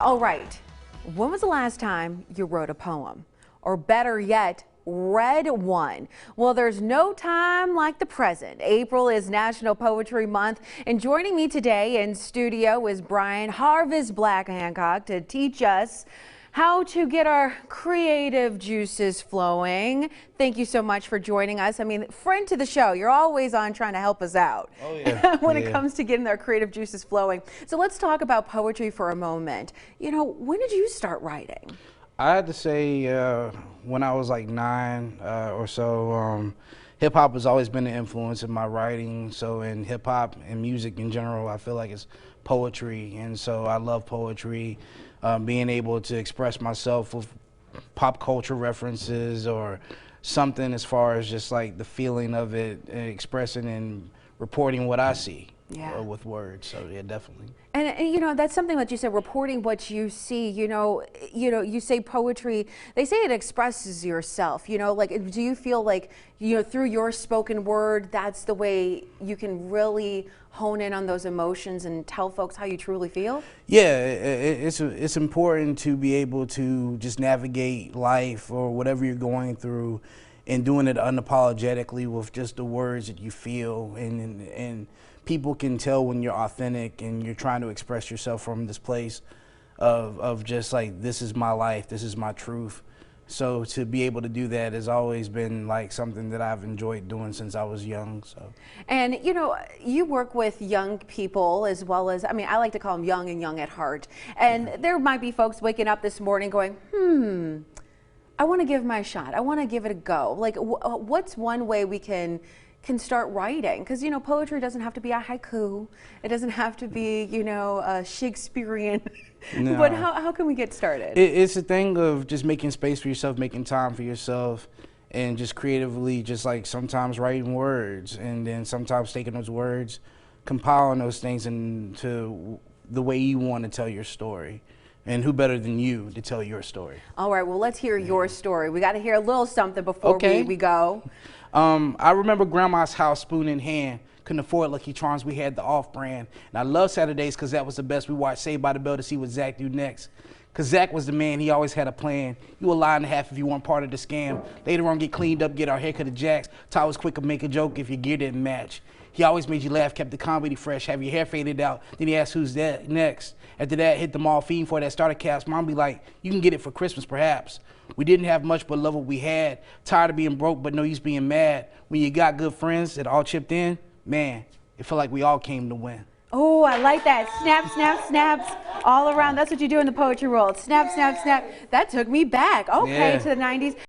All right, when was the last time you wrote a poem? Or better yet, read one? Well, there's no time like the present. April is National Poetry Month, and joining me today in studio is Bryan Harvest Blaque Hancock to teach us how to get our creative juices flowing. Thank you so much for joining us. I mean, friend to the show, you're always on trying to help us out. Oh, yeah. when it comes to getting our creative juices flowing. So let's talk about poetry for a moment. You know, when did you start writing? I had to say when I was like 9 or so, hip hop has always been an influence in my writing. So in hip hop and music in general, I feel like it's poetry. And so I love poetry, being able to express myself with pop culture references or something as far as just like the feeling of it, expressing and reporting what I see. Yeah. With words, so yeah, definitely. And you know, that's something that you said, reporting what you see. You say poetry, they say it expresses yourself. You know, like, do you feel like, you know, through your spoken word, that's the way you can really hone in on those emotions and tell folks how you truly feel? Yeah, it's important to be able to just navigate life or whatever you're going through, and doing it unapologetically with just the words that you feel, and people can tell when you're authentic and you're trying to express yourself from this place of just like, this is my life, this is my truth. So to be able to do that has always been like something that I've enjoyed doing since I was young. So. And you know, you work with young people as well as, I mean, I like to call them young and young at heart. And there might be folks waking up this morning going, I want to give my shot. I want to give it a go. Like, what's one way we can start writing? Because, you know, poetry doesn't have to be a haiku. It doesn't have to be, you know, a Shakespearean. No. But how can we get started? It's a thing of just making space for yourself, making time for yourself, and just creatively, just like sometimes writing words, and then sometimes taking those words, compiling those things into the way you want to tell your story. And who better than you to tell your story? All right, well, let's hear your story. We got to hear a little something before we go. I remember Grandma's house, spoon in hand. Couldn't afford Lucky Charms, we had the off-brand. And I love Saturdays because that was the best. We watched Saved by the Bell to see what Zach do next. Because Zach was the man, he always had a plan. You a lie and a half if you weren't part of the scam. Later on, get cleaned up, get our haircut at Jack's. Ty was quick to make a joke if your gear didn't match. He always made you laugh, kept the comedy fresh, have your hair faded out. Then he asked who's that next. After that, hit the mall fiend for that starter caps. Mom be like, you can get it for Christmas perhaps. We didn't have much but love what we had. Tired of being broke but no use being mad. When you got good friends that all chipped in, man, it felt like we all came to win. Oh, I like that. Snap, snap, snaps all around. That's what you do in the poetry world. Snap, snap, snap. That took me back. Okay, to the 90s.